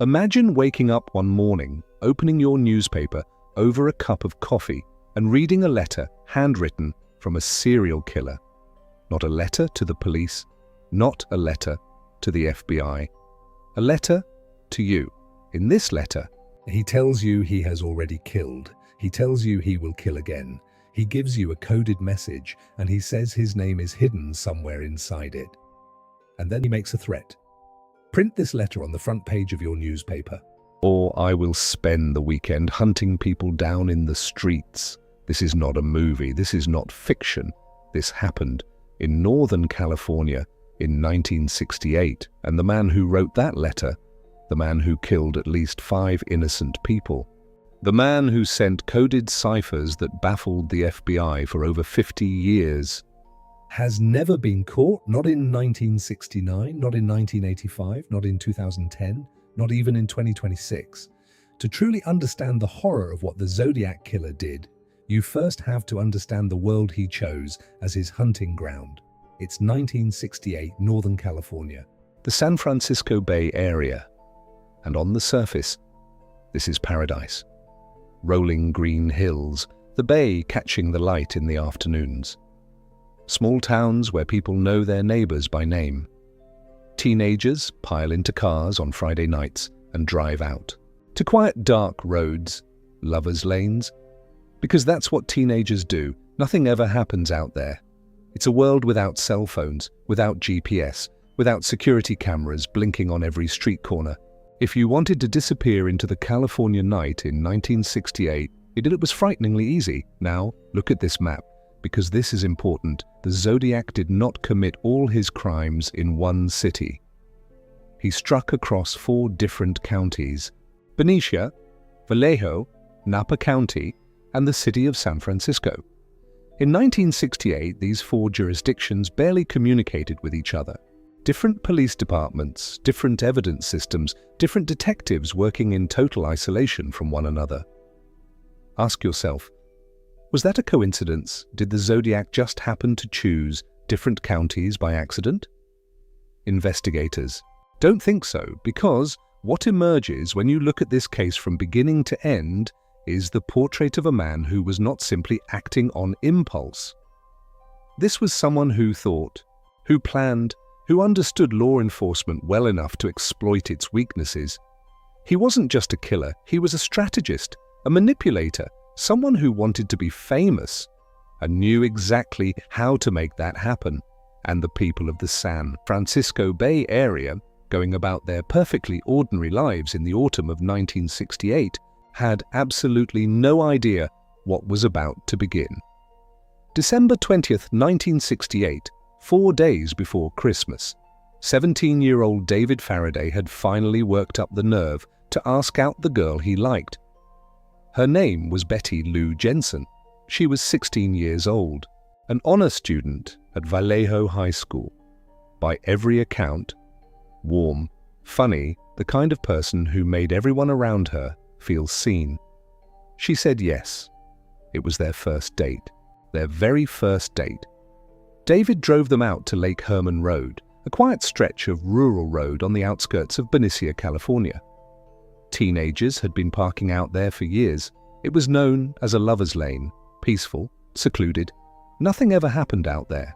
Imagine waking up one morning, opening your newspaper over a cup of coffee and reading a letter handwritten from a serial killer. Not a letter to the police, not a letter to the FBI. A letter to you. In this letter, he tells you he has already killed. He tells you he will kill again. He gives you a coded message and he says his name is hidden somewhere inside it. And then he makes a threat. Print this letter on the front page of your newspaper. Or I will spend the weekend hunting people down in the streets. This is not a movie. This is not fiction. This happened in Northern California in 1968. And the man who wrote that letter, the man who killed at least 5 innocent people, the man who sent coded ciphers that baffled the FBI for over 50 years, has never been caught, not in 1969, not in 1985, not in 2010, not even in 2026. To truly understand the horror of what the Zodiac Killer did, you first have to understand the world he chose as his hunting ground. It's 1968, Northern California, the San Francisco Bay Area. And on the surface, this is paradise. Rolling green hills, the bay catching the light in the afternoons. Small towns where people know their neighbors by name. Teenagers pile into cars on Friday nights and drive out to quiet dark roads, lovers' lanes, because that's what teenagers do. Nothing ever happens out there. It's a world without cell phones, without GPS, without security cameras blinking on every street corner. If you wanted to disappear into the California night in 1968, it was frighteningly easy. Now, look at this map. Because this is important, the Zodiac did not commit all his crimes in one city. He struck across 4 different counties: Benicia, Vallejo, Napa County, and the city of San Francisco. In 1968, these 4 jurisdictions barely communicated with each other. Different police departments, different evidence systems, different detectives working in total isolation from one another. Ask yourself, was that a coincidence? Did the Zodiac just happen to choose different counties by accident? Investigators don't think so, because what emerges when you look at this case from beginning to end is the portrait of a man who was not simply acting on impulse. This was someone who thought, who planned, who understood law enforcement well enough to exploit its weaknesses. He wasn't just a killer, he was a strategist, a manipulator, someone who wanted to be famous and knew exactly how to make that happen. And the people of the San Francisco Bay Area, going about their perfectly ordinary lives in the autumn of 1968, had absolutely no idea what was about to begin. December 20th, 1968, 4 days before Christmas, 17-year-old David Faraday had finally worked up the nerve to ask out the girl he liked. Her name was Betty Lou Jensen. She was 16 years old, an honor student at Vallejo High School. By every account, warm, funny, the kind of person who made everyone around her feel seen. She said yes. It was their first date, their very first date. David drove them out to Lake Herman Road, a quiet stretch of rural road on the outskirts of Benicia, California. Teenagers had been parking out there for years. It was known as a lover's lane, peaceful, secluded. Nothing ever happened out there.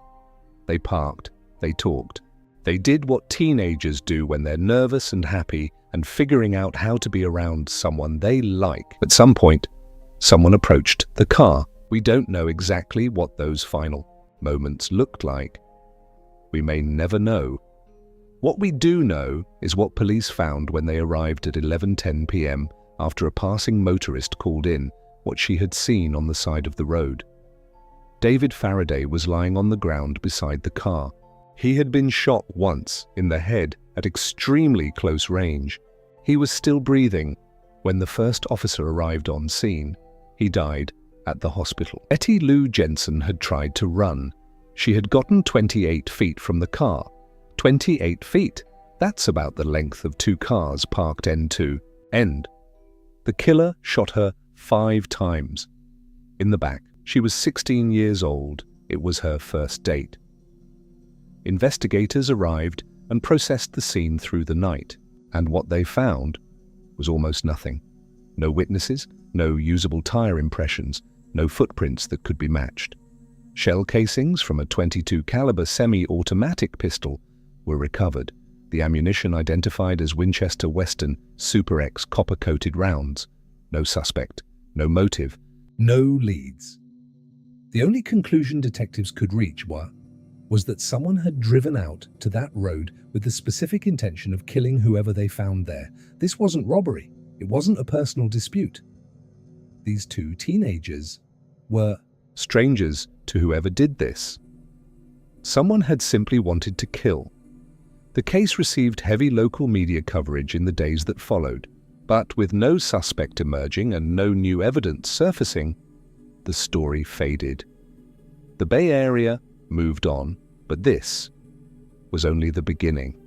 They parked, they talked. They did what teenagers do when they're nervous and happy and figuring out how to be around someone they like. At some point, someone approached the car. We don't know exactly what those final moments looked like. We may never know. What we do know is what police found when they arrived at 11:10 p.m. after a passing motorist called in what she had seen on the side of the road. David Faraday was lying on the ground beside the car. He had been shot once in the head at extremely close range. He was still breathing when the first officer arrived on scene. He died at the hospital. Betty Lou Jensen had tried to run. She had gotten 28 feet from the car. 28 feet. That's about the length of 2 cars parked end to end. The killer shot her 5 times. In the back. She was 16 years old. It was her first date. Investigators arrived and processed the scene through the night, and what they found was almost nothing. No witnesses, no usable tire impressions, no footprints that could be matched. Shell casings from a .22 caliber semi-automatic pistol were recovered, the ammunition identified as Winchester Western Super X copper-coated rounds. No suspect, no motive, no leads. The only conclusion detectives could reach was that someone had driven out to that road with the specific intention of killing whoever they found there. This wasn't robbery. It wasn't a personal dispute. These two teenagers were strangers to whoever did this. Someone had simply wanted to kill. The case received heavy local media coverage in the days that followed, but with no suspect emerging and no new evidence surfacing, the story faded. The Bay Area moved on, but this was only the beginning.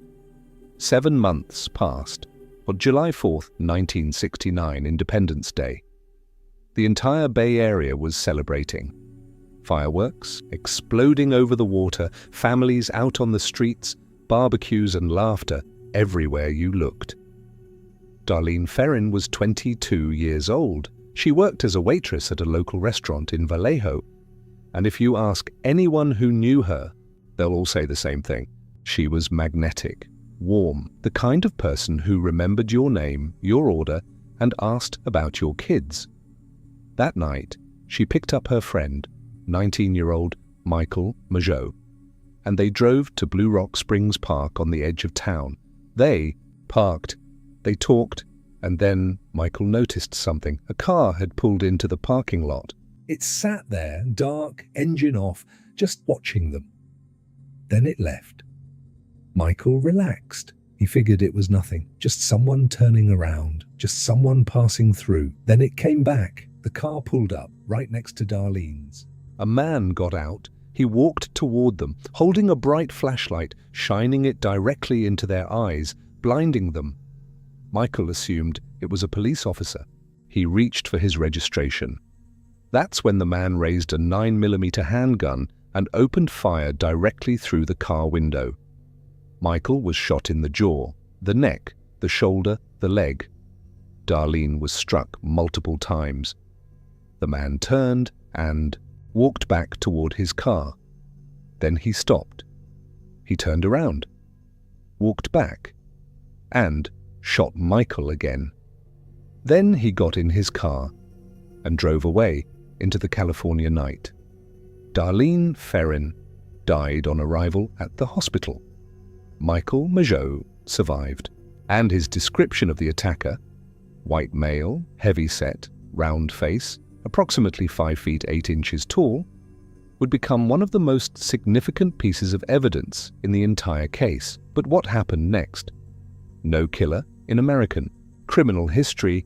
7 months passed. On July 4th, 1969, Independence Day, the entire Bay Area was celebrating. Fireworks exploding over the water, families out on the streets, barbecues and laughter everywhere you looked. Darlene Ferrin was 22 years old. She worked as a waitress at a local restaurant in Vallejo, and if you ask anyone who knew her, they'll all say the same thing. She was magnetic, warm, the kind of person who remembered your name, your order, and asked about your kids. That night, she picked up her friend, 19-year-old Michael Majot, and they drove to Blue Rock Springs Park on the edge of town. They parked, they talked, and then Michael noticed something. A car had pulled into the parking lot. It sat there, dark, engine off, just watching them. Then it left. Michael relaxed. He figured it was nothing, just someone turning around, just someone passing through. Then it came back. The car pulled up right next to Darlene's. A man got out. He walked toward them, holding a bright flashlight, shining it directly into their eyes, blinding them. Michael assumed it was a police officer. He reached for his registration. That's when the man raised a 9mm handgun and opened fire directly through the car window. Michael was shot in the jaw, the neck, the shoulder, the leg. Darlene was struck multiple times. The man turned and walked back toward his car. Then he stopped. He turned around, walked back, and shot Michael again. Then he got in his car and drove away into the California night. Darlene Ferrin died on arrival at the hospital. Michael Majot survived, and his description of the attacker, white male, heavy-set, round face, approximately 5 feet 8 inches tall, would become one of the most significant pieces of evidence in the entire case. But what happened next? No killer in American criminal history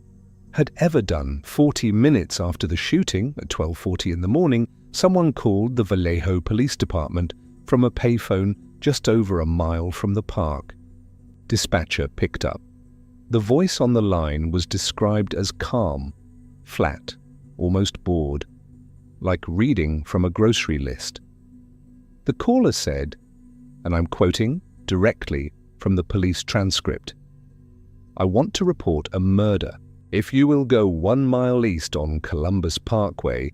had ever done. 40 minutes after the shooting, at 12:40 in the morning, someone called the Vallejo Police Department from a payphone just over a mile from the park. Dispatcher picked up. The voice on the line was described as calm, flat, almost bored, like reading from a grocery list. The caller said, and I'm quoting directly from the police transcript, "I want to report a murder. If you will go 1 mile east on Columbus Parkway,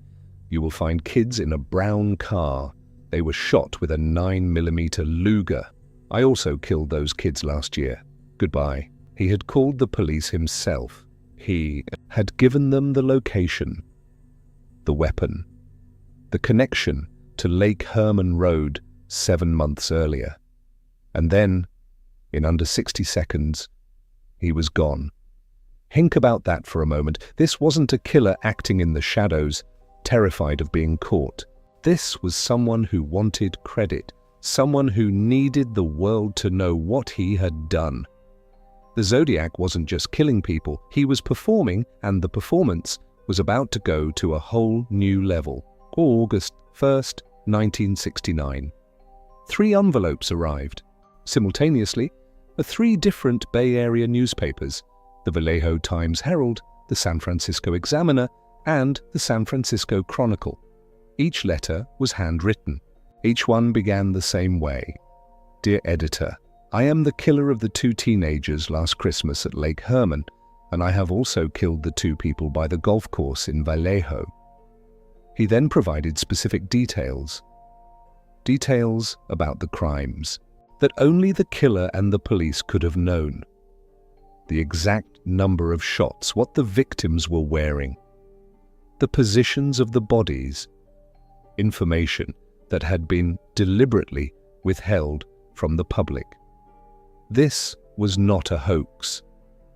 you will find kids in a brown car. They were shot with a 9mm Luger. I also killed those kids last year. Goodbye." He had called the police himself. He had given them the location, the weapon, the connection to Lake Herman Road 7 months earlier. And then, in under 60 seconds, he was gone. Think about that for a moment. This wasn't a killer acting in the shadows, terrified of being caught. This was someone who wanted credit, someone who needed the world to know what he had done. The Zodiac wasn't just killing people, he was performing, and the performance was about to go to a whole new level. August 1st, 1969. 3 envelopes arrived. Simultaneously, 3 different Bay Area newspapers, the Vallejo Times-Herald, the San Francisco Examiner, and the San Francisco Chronicle. Each letter was handwritten. Each one began the same way. "Dear editor, I am the killer of the 2 teenagers last Christmas at Lake Herman. and I have also killed the 2 people by the golf course in Vallejo. He then provided specific details about the crimes that only the killer and the police could have known. The exact number of shots, what the victims were wearing, the positions of the bodies, information that had been deliberately withheld from the public. This was not a hoax.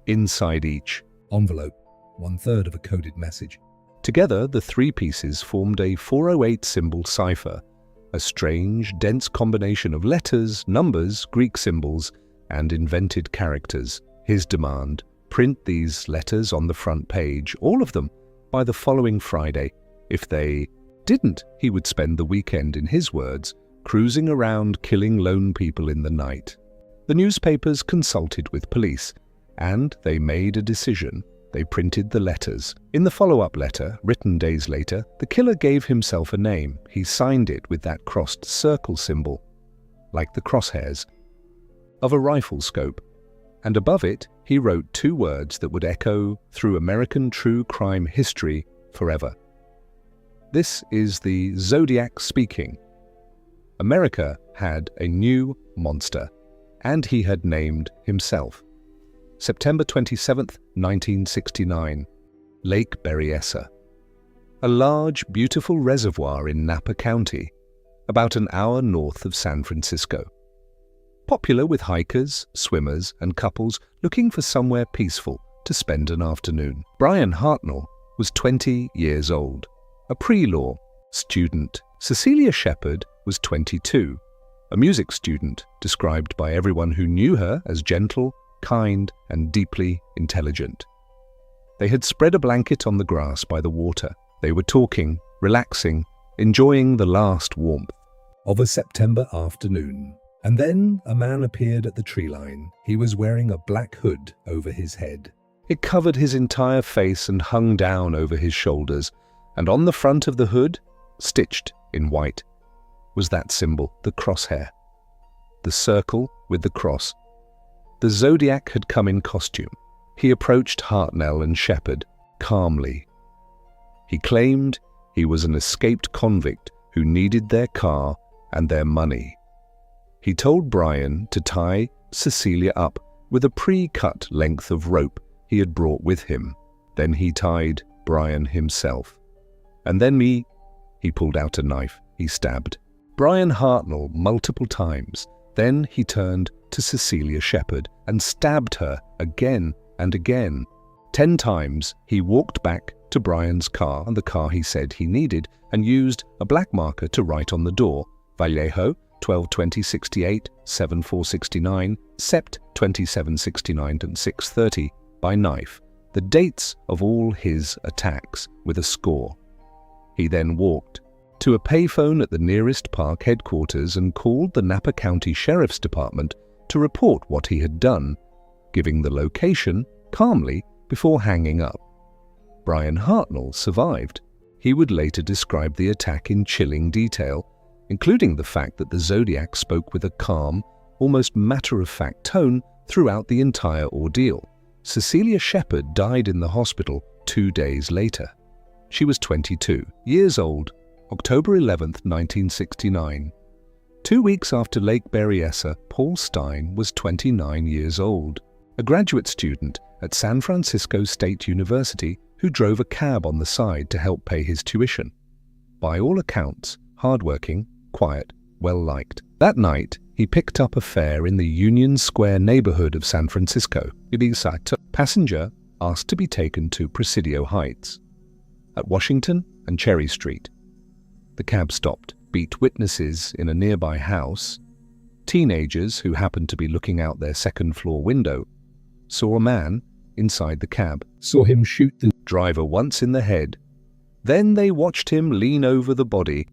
Inside each envelope, 1/3 of a coded message. Together, the 3 pieces formed a 408 symbol cipher, a strange, dense combination of letters, numbers, Greek symbols, and invented characters. His demand: print these letters on the front page, all of them, by the following Friday. If they didn't, he would spend the weekend, in his words, cruising around killing lone people in the night. The newspapers consulted with police, and they made a decision. They printed the letters. In the follow-up letter, written days later, the killer gave himself a name. He signed it with that crossed circle symbol, like the crosshairs of a rifle scope. And above it, he wrote 2 words that would echo through American true crime history forever. This is the Zodiac speaking. America had a new monster, and he had named himself. September 27th, 1969, Lake Berryessa. A large, beautiful reservoir in Napa County, about an hour north of San Francisco. Popular with hikers, swimmers, and couples looking for somewhere peaceful to spend an afternoon. Brian Hartnell was 20 years old, a pre-law student. Cecilia Shepard was 22, a music student described by everyone who knew her as gentle, kind, and deeply intelligent. They had spread a blanket on the grass by the water. They were talking, relaxing, enjoying the last warmth of a September afternoon. And then a man appeared at the tree line. He was wearing a black hood over his head. It covered his entire face and hung down over his shoulders, and on the front of the hood, stitched in white, was that symbol, the crosshair. The circle with the cross. The Zodiac had come in costume. He approached Hartnell and Shepard calmly. He claimed he was an escaped convict who needed their car and their money. He told Brian to tie Cecilia up with a pre-cut length of rope he had brought with him. Then he tied Brian himself. And then me. He pulled out a knife. He stabbed Brian Hartnell multiple times. Then he turned to Cecilia Shepard and stabbed her again and again. 10 times he walked back to Brian's car, and the car he said he needed, and used a black marker to write on the door, Vallejo, 12/20/68, 7/4/69, Sept. 27/69 and 6/30, by knife, the dates of all his attacks with a score. He then walked to a payphone at the nearest park headquarters and called the Napa County Sheriff's Department to report what he had done, giving the location calmly before hanging up. Brian Hartnell survived. He would later describe the attack in chilling detail, including the fact that the Zodiac spoke with a calm, almost matter-of-fact tone throughout the entire ordeal. Cecilia Shepard died in the hospital 2 days later. She was 22 years old, October 11th, 1969. 2 weeks after Lake Berryessa, Paul Stine was 29 years old, a graduate student at San Francisco State University who drove a cab on the side to help pay his tuition. By all accounts, hardworking, quiet, well-liked. That night, he picked up a fare in the Union Square neighborhood of San Francisco. Passenger asked to be taken to Presidio Heights at Washington and Cherry Street. The cab stopped. Beat witnesses in a nearby house, teenagers who happened to be looking out their second-floor window, saw a man inside the cab, saw him shoot the driver once in the head. Then they watched him lean over the body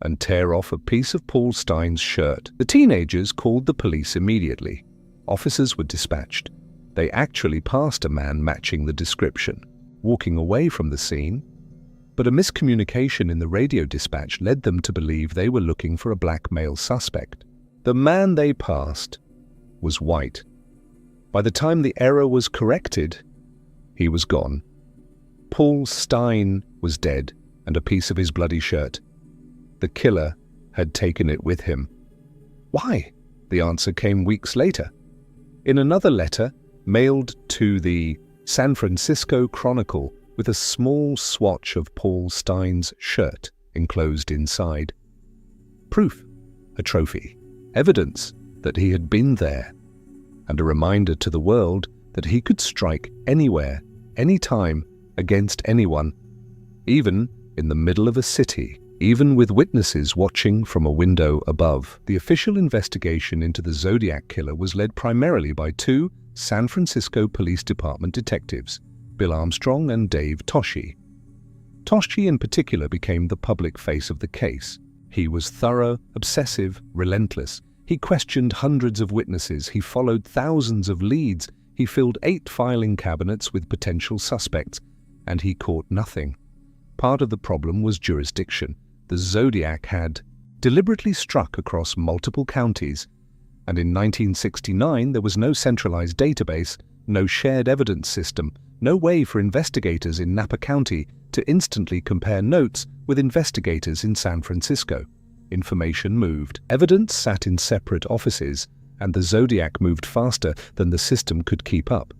and tear off a piece of Paul Stine's shirt. The teenagers called the police immediately. Officers were dispatched. They actually passed a man matching the description, walking away from the scene, but a miscommunication in the radio dispatch led them to believe they were looking for a black male suspect. The man they passed was white. By the time the error was corrected, He was gone. Paul Stein was dead, and a piece of his bloody shirt. The killer had taken it with him. Why? The answer came weeks later. In another letter, mailed to the San Francisco Chronicle with a small swatch of Paul Stein's shirt enclosed inside. Proof, a trophy, evidence that he had been there, and a reminder to the world that he could strike anywhere, anytime, against anyone, even in the middle of a city, even with witnesses watching from a window above. The official investigation into the Zodiac Killer was led primarily by two San Francisco Police Department detectives, Bill Armstrong and Dave Toschi. Toschi in particular became the public face of the case. He was thorough, obsessive, relentless. He questioned hundreds of witnesses, he followed thousands of leads, he filled 8 filing cabinets with potential suspects, and he caught nothing. Part of the problem was jurisdiction. The Zodiac had deliberately struck across multiple counties, and in 1969 there was no centralized database, no shared evidence system, no way for investigators in Napa County to instantly compare notes with investigators in San Francisco. Information moved. Evidence sat in separate offices, and the Zodiac moved faster than the system could keep up.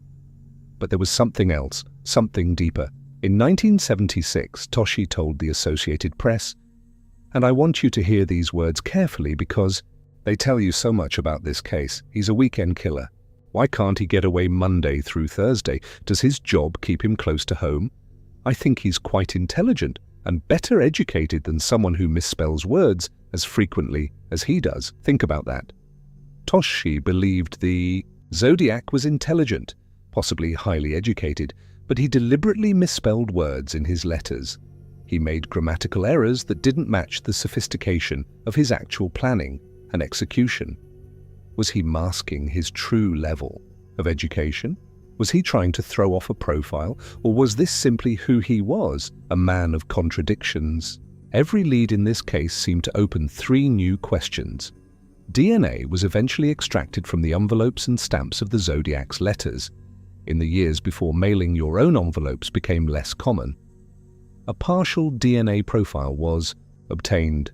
But there was something else, something deeper. In 1976, Toschi told the Associated Press, and I want you to hear these words carefully because they tell you so much about this case. He's a weekend killer. Why can't he get away Monday through Thursday? Does his job keep him close to home? I think he's quite intelligent and better educated than someone who misspells words as frequently as he does. Think about that. Toschi believed the Zodiac was intelligent, possibly highly educated, but he deliberately misspelled words in his letters. He made grammatical errors that didn't match the sophistication of his actual planning and execution. Was he masking his true level of education? Was he trying to throw off a profile, or was this simply who he was, a man of contradictions? Every lead in this case seemed to open 3 new questions. DNA was eventually extracted from the envelopes and stamps of the Zodiac's letters, in the years before mailing your own envelopes became less common. A partial DNA profile was obtained.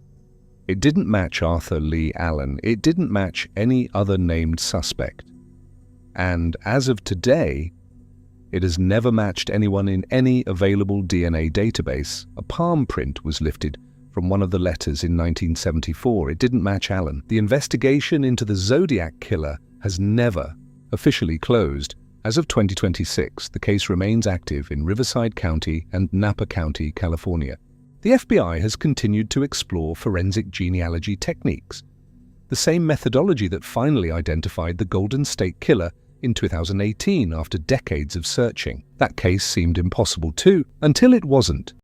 It didn't match Arthur Lee Allen. It didn't match any other named suspect. And as of today, it has never matched anyone in any available DNA database. A palm print was lifted from one of the letters in 1974. It didn't match Allen. The investigation into the Zodiac Killer has never officially closed. As of 2026, the case remains active in Riverside County and Napa County, California. The FBI has continued to explore forensic genealogy techniques, the same methodology that finally identified the Golden State Killer in 2018 after decades of searching. That case seemed impossible too, until it wasn't.